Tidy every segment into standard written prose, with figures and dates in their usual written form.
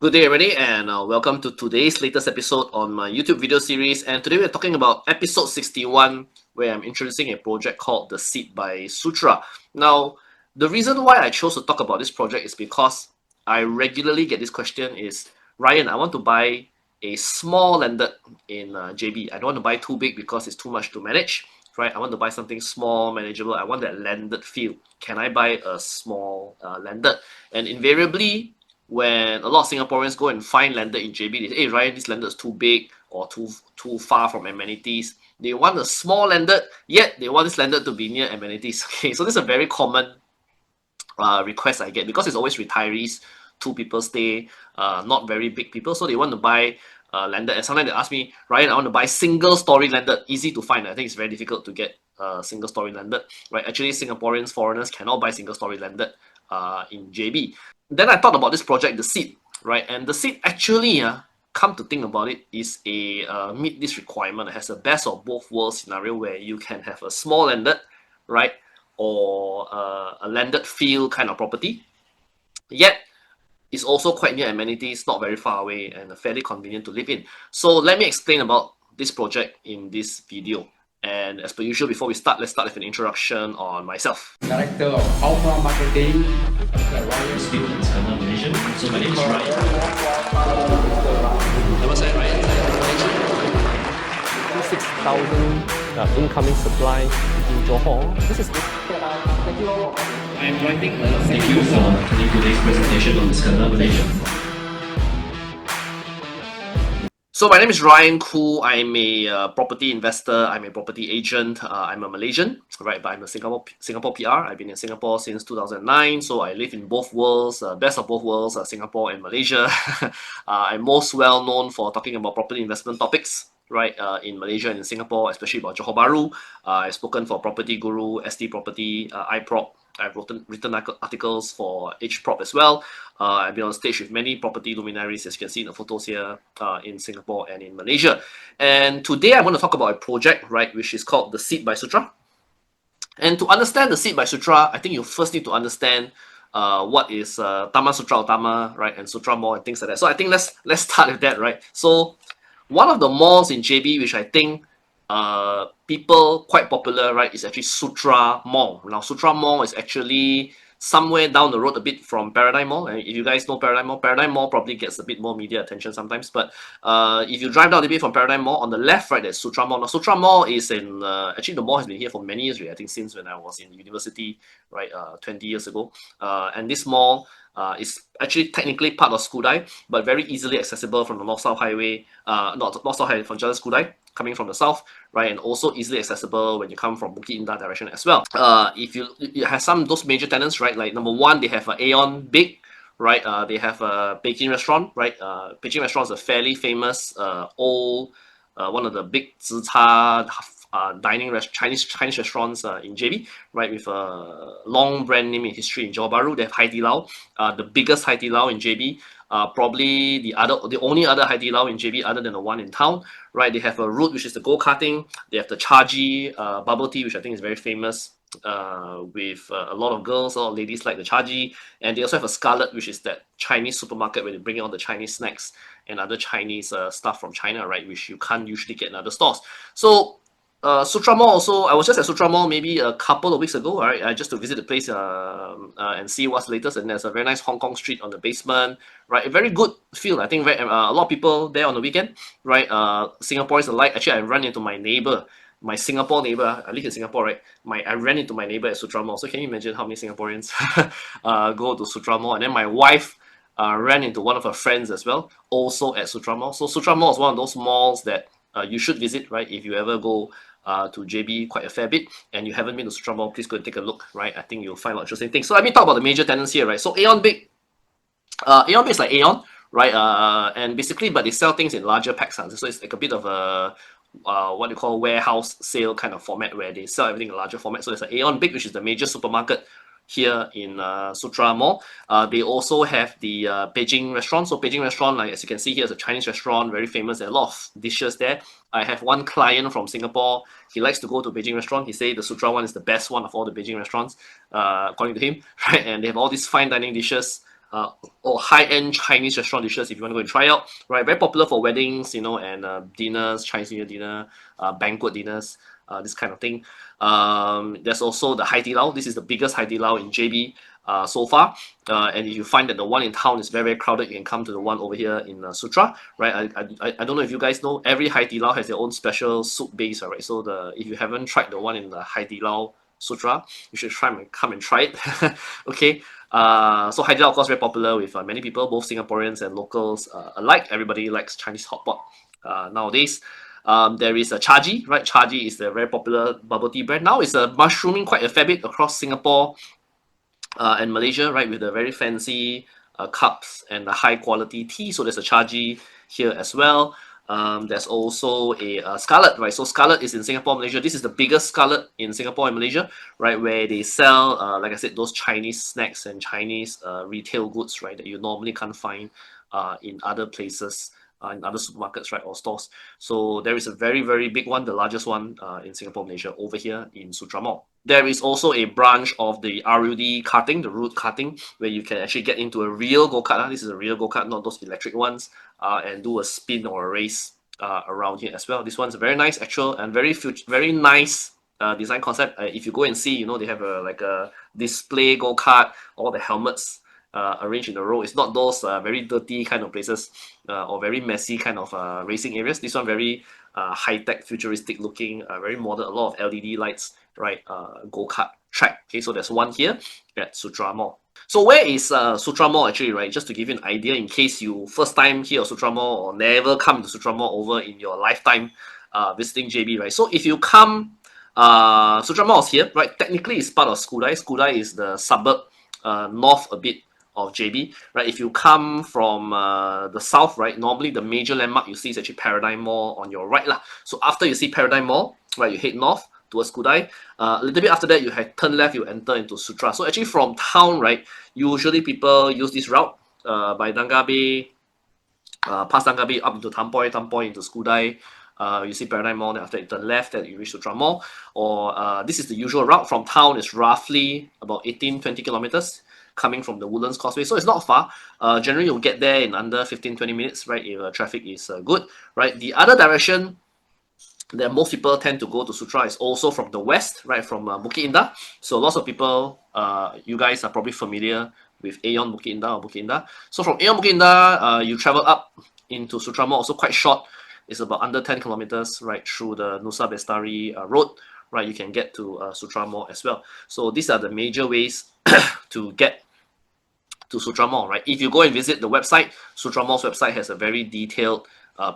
Good day, everybody, and welcome to today's latest episode on my YouTube video series. And today we're talking about episode 61, where I'm introducing a project called The Seed by Sutera. Now, the reason why I chose to talk about this project is because I regularly get this question is, Ryan, I want to buy a small landed in JB. I don't want to buy too big because it's too much to manage, right? I want to buy something small, manageable. I want that landed feel. Can I buy a small landed? And invariably, when a lot of Singaporeans go and find landed in JB, they say, hey Ryan, this landed is too big or too far from amenities. They want a small landed, yet they want this landed to be near amenities. Okay, so this is a very common request I get because it's always retirees, two people stay, not very big people, so they want to buy landed. And sometimes they ask me, Ryan, I want to buy single story landed. Easy to find. I think it's very difficult to get single story landed, right? Actually, Singaporeans, foreigners cannot buy single story landed in JB. Then I thought about this project, the seed, right? And the seed actually, come to think about it, is a meet this requirement. It has a best of both worlds scenario where you can have a small landed, right, or a landed feel kind of property. Yet it's also quite near amenities, not very far away, and fairly convenient to live in. So let me explain about this project in this video. And as per usual, before we start, let's start with an introduction on myself. Director of Alpha Marketing at Ryan Still in Sutera Malaysia. So my name is Ryan. Namaste, Ryan. 6,000 incoming supply in Johor. This is I'm writing Thank you for attending today's presentation on Sutera Malaysia. So my name is Ryan Khoo. I'm a property investor. I'm a property agent. I'm a Malaysian, right? But I'm a Singapore PR. I've been in Singapore since 2009. So I live in both worlds, best of both worlds, Singapore and Malaysia. I'm most well known for talking about property investment topics, right? In Malaysia and in Singapore, especially about Johor Bahru. I've spoken for Property Guru, ST Property, iProp. I've written articles for HProp as well. I've been on stage with many property luminaries, as you can see in the photos here, in Singapore and in Malaysia. And today I want to talk about a project, right, which is called The Seed by Sutera. And to understand The Seed by Sutera, I think you first need to understand what is Taman Sutera Utama, right, and Sutera Mall and things like that. So I think let's start with that, right? So one of the malls in JB, which I think people quite popular, right, is actually Sutera Mall. Now, Sutera Mall is actually somewhere down the road a bit from Paradigm Mall. And if you guys know Paradigm Mall probably gets a bit more media attention sometimes. But if you drive down a bit from Paradigm Mall, on the left, right, there's Sutera Mall. Now, Sutera Mall is in, actually the mall has been here for many years, really. I think since when I was in university, right, 20 years ago. And this mall is actually technically part of Skudai, but very easily accessible from the North-South Highway, not North-South Highway, from Jalan Skudai, coming from the south, right, and also easily accessible when you come from Bukit Indah direction as well. If you it has some those major tenants, right, like number one, they have Aeon Big, right, they have a Beijing restaurant, right, Beijing restaurant is a fairly famous old, one of the big zicha dining Chinese restaurants in JB, right, with a long brand name in history in Johor Bahru. They have Hai Di Lao, the biggest Hai Di Lao in JB. Probably the only other Hai Di Lao in JB other than the one in town, right? They have a Root, which is the go-karting. They have the Chaji bubble tea, which I think is very famous with a lot of girls, a lot of ladies like the Chaji. And they also have a Scarlet, which is that Chinese supermarket where they bring in all the Chinese snacks and other Chinese stuff from China, right? Which you can't usually get in other stores. So Sutera Mall also, I was just at Sutera Mall maybe a couple of weeks ago, right? Just to visit the place and see what's the latest. And there's a very nice Hong Kong street on the basement, right? A very good feel. I think a lot of people there on the weekend, right? Singaporeans alike. Actually, I ran into my neighbor, my Singapore neighbor. I live in Singapore, right? I ran into my neighbor at Sutera Mall. So can you imagine how many Singaporeans go to Sutera Mall? And then my wife ran into one of her friends as well, also at Sutera Mall. So Sutera Mall is one of those malls that you should visit, right? If you ever go to JB quite a fair bit and you haven't been to Sutera Mall, please go and take a look, right? I think you'll find a lot of interesting things. So let me talk about the major tenants here, right? So Aeon Big is like Aeon, right? And basically, but they sell things in larger packs. So it's like a bit of a what they call warehouse sale kind of format where they sell everything in a larger format. So there's an Aeon Big, which is the major supermarket here in Sutera Mall. They also have the Beijing restaurant. So Beijing restaurant, like as you can see here, is a Chinese restaurant, very famous. There are a lot of dishes there. I have one client from Singapore. He likes to go to Beijing restaurant. He say the Sutera one is the best one of all the Beijing restaurants, according to him. Right, and they have all these fine dining dishes. or high-end Chinese restaurant dishes if you want to go and try out, right? Very popular for weddings, and dinners, Chinese New Year dinner, banquet dinners, this kind of thing. There's also the Hai Di Lao. This is the biggest Hai Di Lao in JB so far. And if you find that the one in town is very, very crowded, you can come to the one over here in Sutra, right? I don't know if you guys know, every Hai Di Lao has their own special soup base, right? So if you haven't tried the one in the Hai Di Lao Sutra, you should come and try it. Okay. So Hai Di Lao, of course, very popular with many people, both Singaporeans and locals alike. Everybody likes Chinese hot pot nowadays. There is a Chaji, right? Chaji is the very popular bubble tea brand. Now it's mushrooming quite a fair bit across Singapore and Malaysia, right? With the very fancy cups and the high quality tea. So there's a Chaji here as well. There's also a Scarlet, right? So Scarlet is in Singapore, Malaysia. This is the biggest Scarlet in Singapore and Malaysia, right? Where they sell, like I said, those Chinese snacks and Chinese retail goods, right? That you normally can't find in other places, in other supermarkets, right? Or stores. So there is a very, very big one, the largest one in Singapore, Malaysia, over here in Sutera Mall. There is also a branch of the RUD karting, the road karting, where you can actually get into a real go-kart. This is a real go-kart, not those electric ones, and do a spin or a race around here as well. This one's very nice, actual, and very nice design concept. If you go and see, they have like a display go-kart, all the helmets arranged in a row. It's not those very dirty kind of places or very messy kind of racing areas. This one very high-tech, futuristic looking, very modern, a lot of LED lights, right? Go-kart track. Okay, so there's one here at Sutera Mall. So where is Sutera Mall actually, right? Just to give you an idea, in case you first time here at Sutera Mall or never come to Sutera Mall over in your lifetime visiting JB, right? So if you come, Sutera Mall is here, right? Technically, it's part of Skudai. Skudai is the suburb north a bit of JB, right? If you come from the south, right, normally the major landmark you see is actually Paradigm Mall on your right lah. So after you see Paradigm Mall, right, you head north towards Skudai. A little bit after that, you turn left, you enter into Sutra. So actually from town, right, usually people use this route by Danga Bay, past Danga Bay up into Tampoy into Skudai. You see Paradigm Mall, then after you turn left, then you reach Sutera Mall. Or this is the usual route from town. It's roughly about 18-20 kilometers coming from the Woodlands Causeway. So it's not far. Generally, you'll get there in under 15-20 minutes, right, if traffic is good, right? The other direction that most people tend to go to Sutra is also from the west, right, from Bukit Indah. So lots of people, you guys are probably familiar with Aeon Bukit Indah or Bukit Indah. So from Aeon Bukit Indah, you travel up into Sutra Mall, also quite short. It's about under 10 kilometers, right, through the Nusa Bestari Road, right? You can get to Sutera Mall as well. So these are the major ways to get to Sutera Mall, right? If you go and visit the website, Sutera Mall's website has a very detailed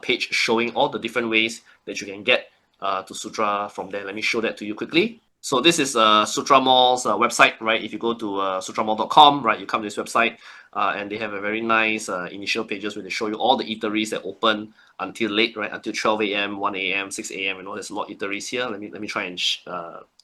page showing all the different ways that you can get to Sutra from there. Let me show that to you quickly. So this is Sutera Mall's website, right? If you go to suteramall.com, right, you come to this website and they have a very nice initial pages where they show you all the eateries that open until late, right? Until 12 a.m., 1 a.m., 6 a.m. There's a lot of eateries here. Let me try and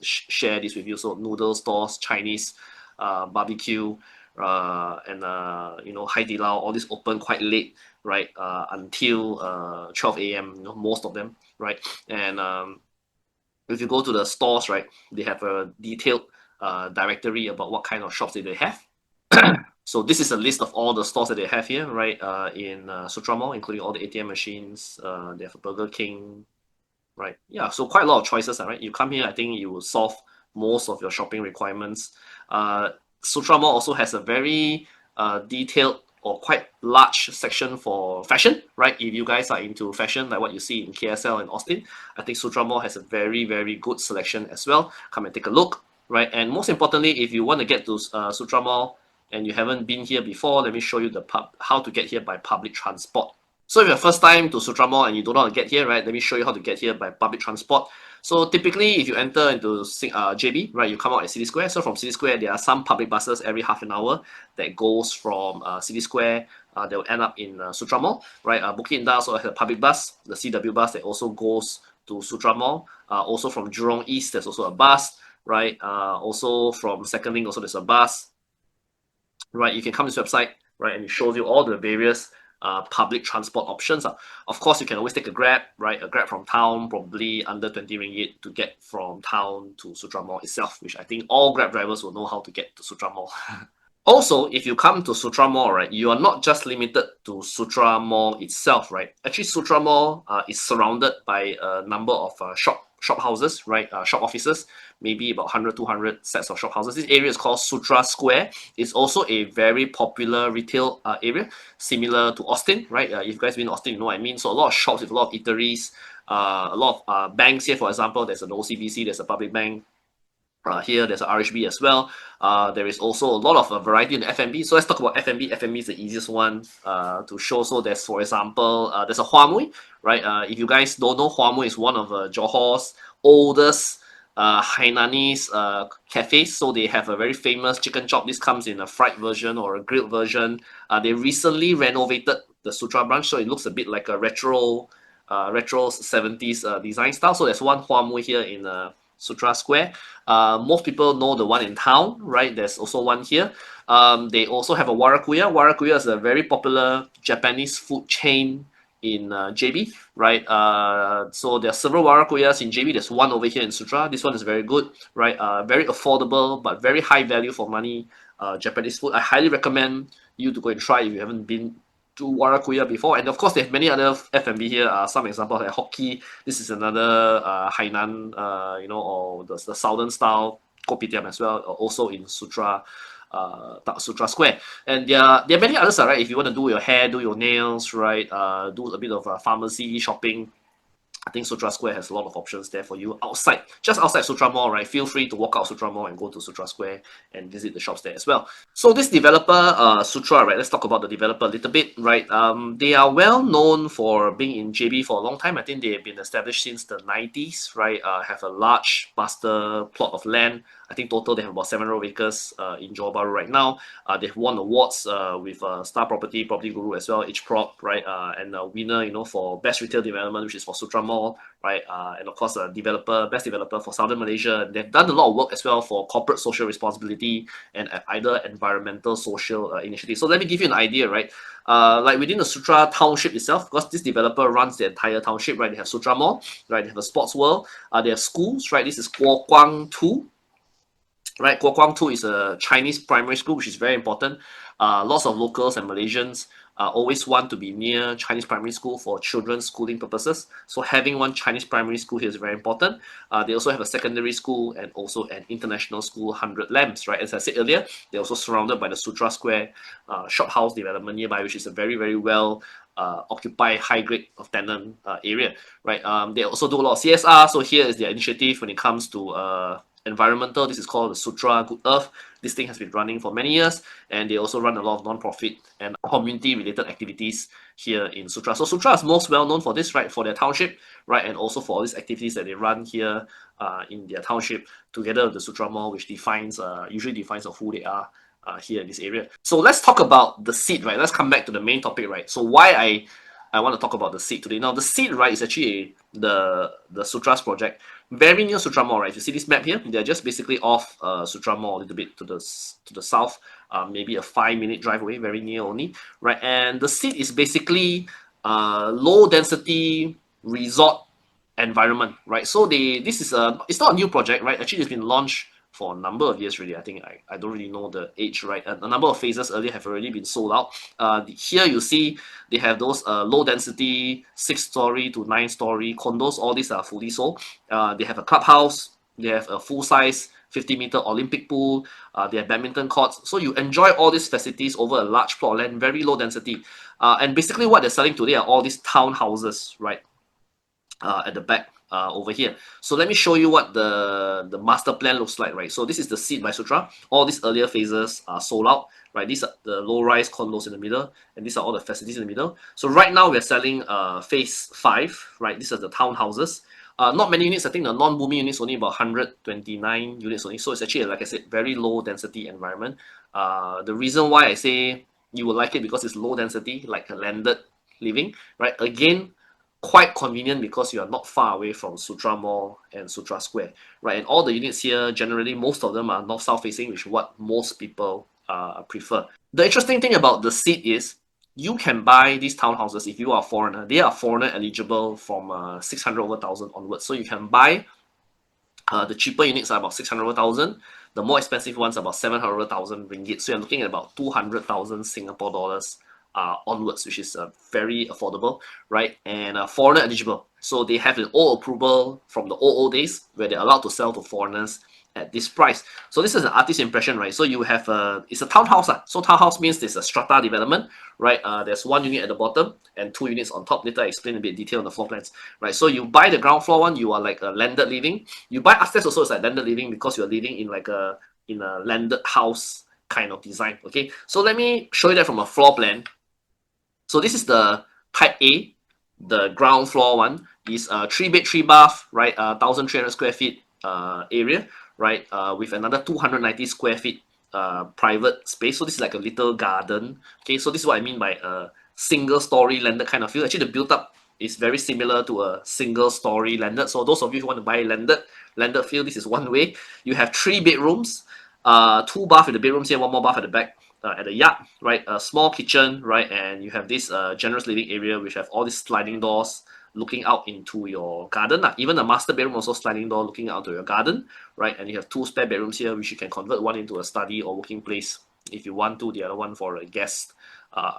share this with you. So noodle stores, Chinese, barbecue, and Hai Di Lao, all this open quite late, right? Until 12 a.m. Most of them, right? And if you go to the stores, right, they have a detailed directory about what kind of shops that they have. So this is a list of all the stores that they have here, right, in Sutera Mall, including all the ATM machines. They have a Burger King, right? Yeah, so quite a lot of choices, right? You come here, I think you will solve most of your shopping requirements. Sutera Mall also has a very detailed or quite large section for fashion, right? If you guys are into fashion, like what you see in KSL and Austin, I think Sutera Mall has a very, very good selection as well. Come and take a look, right? And most importantly, if you want to get to Sutera Mall and you haven't been here before, let me show you how to get here by public transport. So if you're first time to Sutera Mall and you don't know how to get here, right, let me show you how to get here by public transport. So typically, if you enter into JB, right, you come out at City Square. So from City Square, there are some public buses every half an hour that goes from City Square. They will end up in Sutera Mall, right? Bukit Indah also has a public bus, the CW bus that also goes to Sutera Mall. Also from Jurong East, there's also a bus, right? Also from Second Link, also there's a bus, right? You can come to this website, right, and it shows you all the various public transport options. Of course, you can always take a Grab, right? A Grab from town, probably under 20 ringgit to get from town to Sutera Mall itself, which I think all Grab drivers will know how to get to Sutera Mall. Also, if you come to Sutera Mall, right, you are not just limited to Sutera Mall itself, right? Actually, Sutera Mall is surrounded by a number of shop houses, right? Shop offices, maybe about 100, 200 sets of shop houses. This area is called Sutera Square. It's also a very popular retail area, similar to Austin, right? If you guys been to Austin, you know what I mean. So a lot of shops with a lot of eateries, a lot of banks here, for example. There's an OCBC, there's a public bank. Here there's a RHB as well. There is also a lot of variety in the F&B. So let's talk about F&B. F&B is the easiest one to show. So there's, for example, there's a Hua Mui, right? If you guys don't know, Hua Mui is one of Johor's oldest Hainanese cafes. So they have a very famous chicken chop. This comes in a fried version or a grilled version. They recently renovated the Sutera branch, so it looks a bit like a retro 70s design style. So there's one Hua Mui here in Sutera Square. Most people know the one in town, right? There's also one here. They also have a Warakuya. Warakuya is a very popular Japanese food chain in JB, right? So there are several Warakuyas in JB. There's one over here in Sutera. This one is very good, right? Very affordable, but very high value for money Japanese food. I highly recommend you to go and try if you haven't been to Warakuya before. And of course, they have many other F&B here. Some examples like Hokkien. This is another Hainan, or the southern style kopitiam as well, also in Sutera Square. And there are many others, right? If you want to do your hair, do your nails, right? Do a bit of pharmacy shopping. I think Sutera Square has a lot of options there for you outside, just outside Sutera Mall, right? Feel free to walk out Sutera Mall and go to Sutera Square and visit the shops there as well. So this developer, Sutera, right? Let's talk about the developer a little bit, right? They are well known for being in JB for a long time. I think they have been established since the 90s, right? Have a large master plot of land. I think total they have about 700 acres in Johor Bahru right now. They've won awards with Star Property Guru as well, HPROP, right? And a winner, for best retail development, which is for Sutera Mall, right? And of course, best developer for Southern Malaysia. They've done a lot of work as well for corporate social responsibility and either environmental social initiatives. So let me give you an idea, right? Like within the Sutera township itself, because this developer runs the entire township, right? They have Sutera Mall, right? They have a sports world. They have schools, right? This is Kuo Kwang 2. Right, Kuo Kwang 2 is a Chinese primary school, which is very important. Lots of locals and Malaysians always want to be near Chinese primary school for children's schooling purposes. So having one Chinese primary school here is very important. They also have a secondary school and also an international school, 100 lamps, right? As I said earlier, they're also surrounded by the Sutera Square shop house development nearby, which is a very, very well occupy high grade of tenant area, right? They also do a lot of CSR. So here is their initiative when it comes to environmental. This is called the Sutera Good Earth. This thing has been running for many years, and they also run a lot of non-profit and community-related activities here in Sutera. So Sutera is most well known for this, right, for their township, right, and also for all these activities that they run here in their township, together with the Sutera Mall, which usually defines of who they are here in this area. So let's talk about the seed, right? Let's come back to the main topic, right? So why I want to talk about the seed today. Now, the seed, right, is actually the Sutera's project, very near Sutera Mall, right? If you see this map here, they're just basically off Sutera Mall, a little bit to the south, maybe a 5-minute drive away, very near only, right? And the seed is basically low density resort environment, right? So it's not a new project, right? Actually, it's been launched for a number of years really. I think I don't really know the age, right? A number of phases earlier have already been sold out. Here you see they have those low density 6-story to 9-story condos. All these are fully sold. They have a clubhouse. They have a full-size 50-meter Olympic pool. They have badminton courts. So you enjoy all these facilities over a large plot of land, very low density. And basically what they're selling today are all these townhouses, right? At the back. Over here. So let me show you what the master plan looks like, right? So this is the seed by Sutera. All these earlier phases are sold out, right? These are the low-rise condos in the middle, and these are all the facilities in the middle. So right now we're selling phase 5, right? These are the townhouses. Not many units. I think the non-booming units only about 129 units only. So it's actually, like I said, very low density environment. The reason why I say you will like it because it's low density, like a landed living, right? Again, quite convenient because you are not far away from Sutera Mall and Sutera Square, right? And all the units here, generally, most of them are north-south facing, which is what most people prefer. The interesting thing about the seed is you can buy these townhouses if you are a foreigner. They are foreigner eligible from 600 over 1,000 onwards. So you can buy the cheaper units are about 600 over 1,000. The more expensive ones about 700,000 ringgit. So you're looking at about 200,000 Singapore dollars onwards, which is very affordable, right? And foreigner eligible. So they have an O approval from the OO days where they're allowed to sell to foreigners at this price. So this is an artist impression, right? So you have it's a townhouse. So townhouse means there's a strata development, right? There's one unit at the bottom and two units on top. Later I explain a bit detail on the floor plans, right? So you buy the ground floor one, you are like a landed living. You buy upstairs also, it's like landed living because you're living in like a landed house kind of design. Okay, so let me show you that from a floor plan. So this is the type A, the ground floor one. Is 3 bed 3 bath, right? 1,300 square feet area, right? With another 290 square feet private space. So this is like a little garden. Okay, so this is what I mean by a single story landed kind of feel. Actually, the built up is very similar to a single story landed. So those of you who want to buy landed feel, this is one way. You have 3 bedrooms, 2 bath in the bedrooms here, 1 more bath at the back. At the yard, right? A small kitchen, right? And you have this generous living area which have all these sliding doors looking out into your garden. Even the master bedroom also sliding door looking out to your garden, right? And you have 2 spare bedrooms here which you can convert one into a study or working place if you want to, the other one for a guest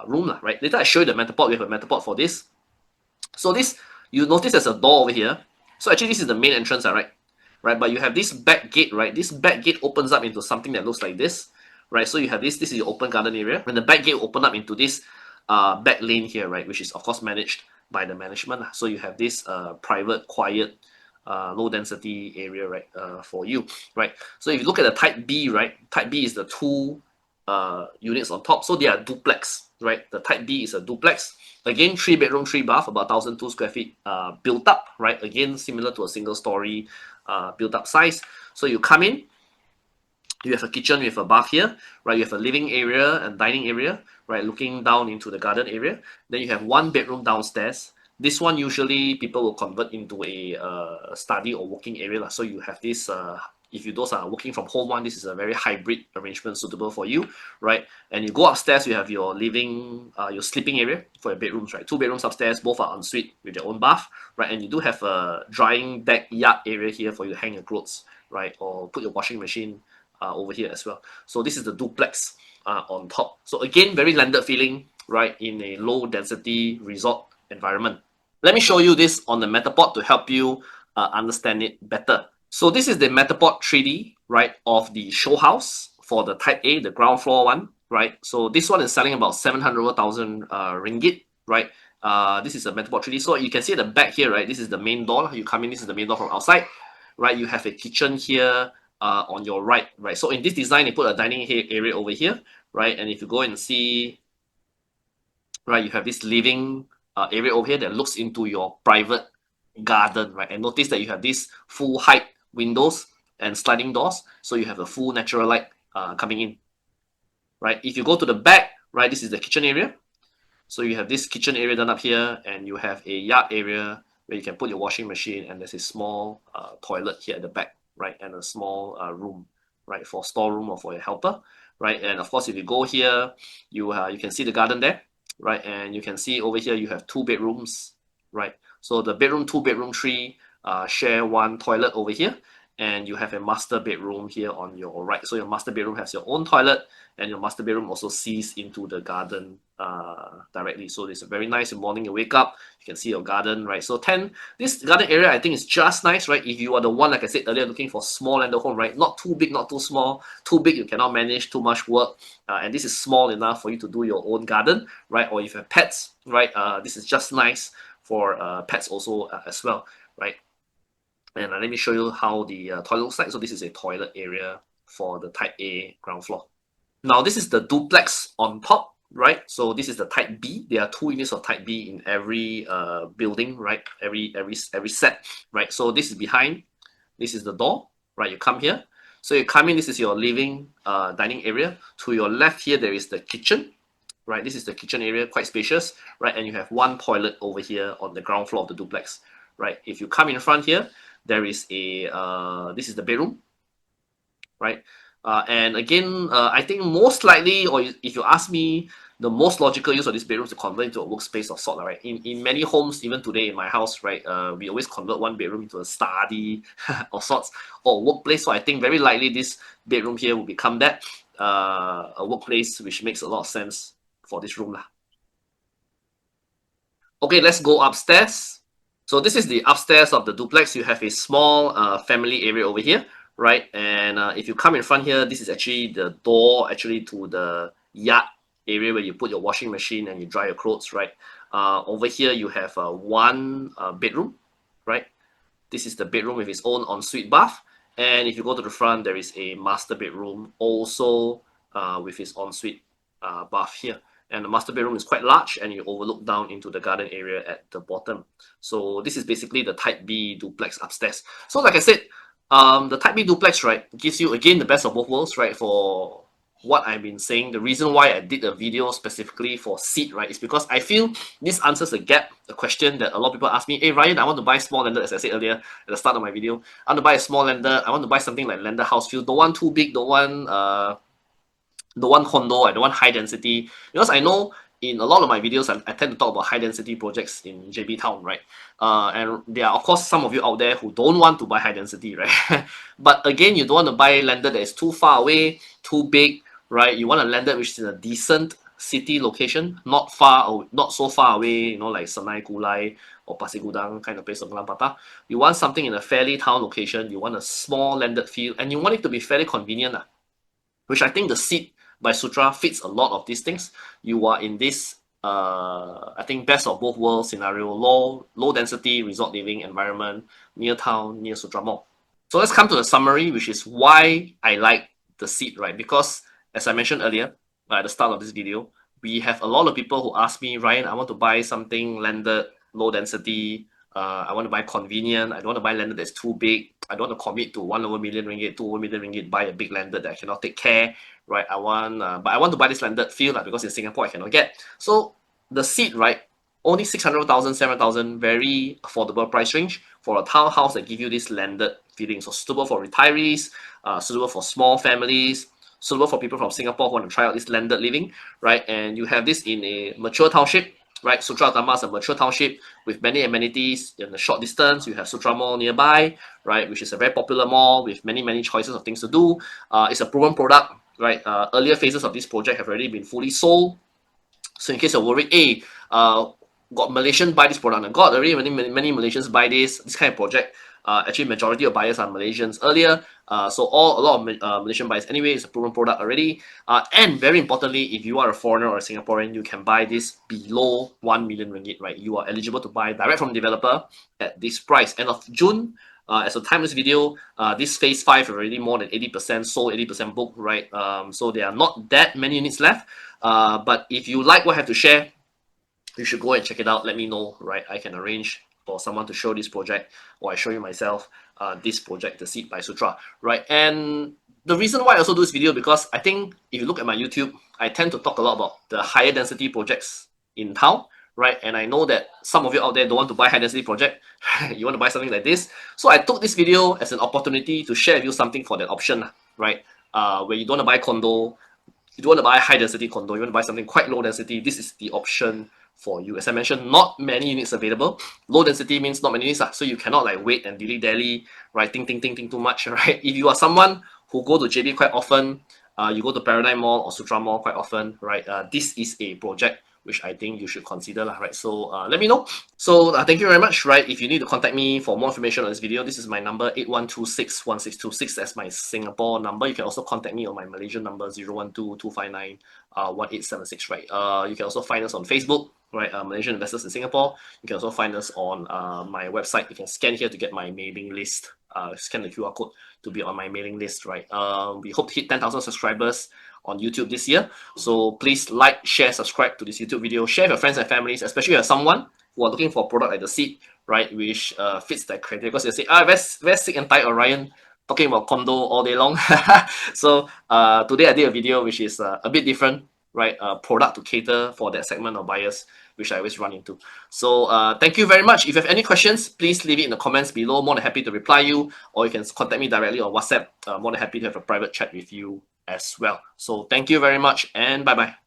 room, right? Later I show you the Matterport. We have a Matterport for this. So this, you notice there's a door over here. So actually this is the main entrance, right? But you have this back gate, right? This back gate opens up into something that looks like this. Right, so you have this is your open garden area, and the back gate will open up into this back lane here, right, which is of course managed by the management. So you have this private, quiet, low density area, right, for you, right. So if you look at the type B, right, type B is the 2 units on top, so they are duplex, right. The type B is a duplex. Again, 3 bedroom, 3 bath, about 1,002 square feet built up, right. Again, similar to a single story built up size. So you come in. You have a kitchen with a bath here, right? You have a living area and dining area, right? Looking down into the garden area. Then you have 1 bedroom downstairs. This one usually people will convert into a study or working area. So you have this, if you those are working from home one, this is a very hybrid arrangement suitable for you, right? And you go upstairs, you have your living, your sleeping area for your bedrooms, right? 2 bedrooms upstairs, both are ensuite with their own bath, right? And you do have a drying backyard area here for you to hang your clothes, right? Or put your washing machine over here as well. So this is the duplex on top. So again, very landed feeling, right, in a low density resort environment. Let me show you this on the Matterport to help you understand it better. So this is the Matterport 3D, right, of the show house for the type A, the ground floor one, right? So this one is selling about 700,000 ringgit, right? This is a Matterport 3D. So you can see at the back here, right? This is the main door. You come in, this is the main door from outside, right? You have a kitchen here, on your right. So in this design, they put a dining area over here, right? And if you go and see, right, you have this living area over here that looks into your private garden, right? And notice that you have these full height windows and sliding doors, so you have the full natural light coming in, right? If you go to the back, right, this is the kitchen area. So you have this kitchen area done up here, and you have a yard area where you can put your washing machine, and there's a small toilet here at the back, right, and a small room, right, for storeroom or for your helper, right. And of course, if you go here, you can see the garden there, right, and you can see over here you have 2 bedrooms, right. So the bedroom 2, bedroom 3 share 1 toilet over here, and you have a master bedroom here on your right. So your master bedroom has your own toilet, and your master bedroom also sees into the garden directly. So it's a very nice. In the morning you wake up, you can see your garden, right? So this garden area I think is just nice, right? If you are the one, like I said earlier, looking for small landed home, right? Not too big, not too small. Too big, you cannot manage too much work, and this is small enough for you to do your own garden, right? Or if you have pets, right? This is just nice for pets also as well, right? And let me show you how the toilet looks like. So this is a toilet area for the type A ground floor. Now this is the duplex on top, right? So this is the type B. There are 2 units of type B in every building, right? Every set, right? So this is behind. This is the door, right? You come here. So you come in. This is your living, dining area. To your left here, there is the kitchen, right? This is the kitchen area, quite spacious, right? And you have 1 toilet over here on the ground floor of the duplex, right? If you come in front here, there is a this is the bedroom, right? And again, I think most likely, or if you ask me, the most logical use of this bedroom is to convert into a workspace of sort, right? In many homes, even today in my house, right, we always convert one bedroom into a study of sorts or workplace. So I think very likely this bedroom here will become that, a workplace, which makes a lot of sense for this room lah. Okay, let's go upstairs. So this is the upstairs of the duplex. You have a small family area over here, right? And if you come in front here, this is actually the door actually to the yard area where you put your washing machine and you dry your clothes, right? Over here you have one bedroom, right? This is the bedroom with its own ensuite bath. And if you go to the front, there is a master bedroom also with its ensuite bath here. And the master bedroom is quite large and you overlook down into the garden area at the bottom. So this is basically the Type B duplex upstairs. So like I said, the Type B duplex, right, gives you again the best of both worlds, right? For what I've been saying, the reason why I did a video specifically for seed, right, is because I feel this answers a gap, a question that a lot of people ask me. Hey Ryan, I want to buy small landed, as I said earlier at the start of my video. I want to buy a small landed. I want to buy something like landed house feel. Don't want too big, don't want condo, I don't want high density. Because I know in a lot of my videos, I tend to talk about high density projects in JB Town, right? And there are, of course, some of you out there who don't want to buy high density, right? But again, you don't want to buy landed that is too far away, too big, right? You want a landed which is in a decent city location, not far or not so far away, you know, like Senai Kulai or Pasir Gudang kind of place of Ulaanbaatar. You want something in a fairly town location, you want a small landed feel, and you want it to be fairly convenient, which I think the seat by Sutera fits a lot of these things. You are in this, I think, best of both worlds scenario, low density resort living environment, near town, near Sutera Mall. So let's come to the summary, which is why I like the seat, right? Because as I mentioned earlier, at the start of this video, we have a lot of people who ask me, Ryan, I want to buy something landed, low density, I want to buy convenient, I don't want to buy landed that's too big, I don't want to commit to 1 over million ringgit, 2 over million ringgit, buy a big landed that I cannot take care, right? But I want to buy this landed feel because in Singapore I cannot get. So the seat, right, only 600,000, 7,000, very affordable price range for a townhouse that give you this landed feeling. So suitable for retirees, suitable for small families, suitable for people from Singapore who want to try out this landed living, right? And you have this in a mature township, right? Sutera Utama is a mature township with many amenities in a short distance. You have Sutera Mall nearby, right? Which is a very popular mall with many choices of things to do. It's a proven product, right? Earlier phases of this project have already been fully sold. So in case you're worried, hey, got Malaysians buy this product? And got already many Malaysians buy this kind of project. Actually, majority of buyers are Malaysians earlier. So a lot of Malaysian buyers anyway. It's a proven product already. And very importantly, if you are a foreigner or a Singaporean, you can buy this below 1 million ringgit, right? You are eligible to buy direct from the developer at this price. End of June, as of time of this video, this phase 5 already more than 80% sold, 80% booked, right? So there are not that many units left. But if you like what I have to share, you should go and check it out. Let me know, right? I can arrange for someone to show this project, or I show you myself this project, the seat by Sutera, right? And the reason why I also do this video, because I think if you look at my YouTube, I tend to talk a lot about the higher density projects in town, right? And I know that some of you out there don't want to buy high density project. You want to buy something like this. So I took this video as an opportunity to share with you something for that option, right? Where you don't want to buy condo, you don't want to buy high density condo, you want to buy something quite low density, this is the option for you. As I mentioned, not many units available. Low density means not many units, so you cannot like wait and dilly-dally, right? Think too much, right? If you are someone who go to JB quite often, you go to Paradigm Mall or Sutera Mall quite often, right? This is a project which I think you should consider, right? So let me know. So thank you very much, right? If you need to contact me for more information on this video, this is my number 81261626. That's my Singapore number. You can also contact me on my Malaysian number 012-259-1876, right? You can also find us on Facebook, right? Malaysian Investors in Singapore. You can also find us on my website. You can scan here to get my mailing list. Scan the QR code to be on my mailing list, right? We hope to hit 10,000 subscribers on YouTube this year. So please like, share, subscribe to this YouTube video. Share with your friends and families, especially if you're someone who are looking for a product like the seat, right, which fits that criteria. Because they say, very sick and tired of Ryan talking about condo all day long. So today I did a video which is a bit different, right? A product to cater for that segment of buyers, which I always run into. So thank you very much. If you have any questions, please leave it in the comments below. More than happy to reply you, or you can contact me directly on WhatsApp. More than happy to have a private chat with you as well. So thank you very much, and bye-bye.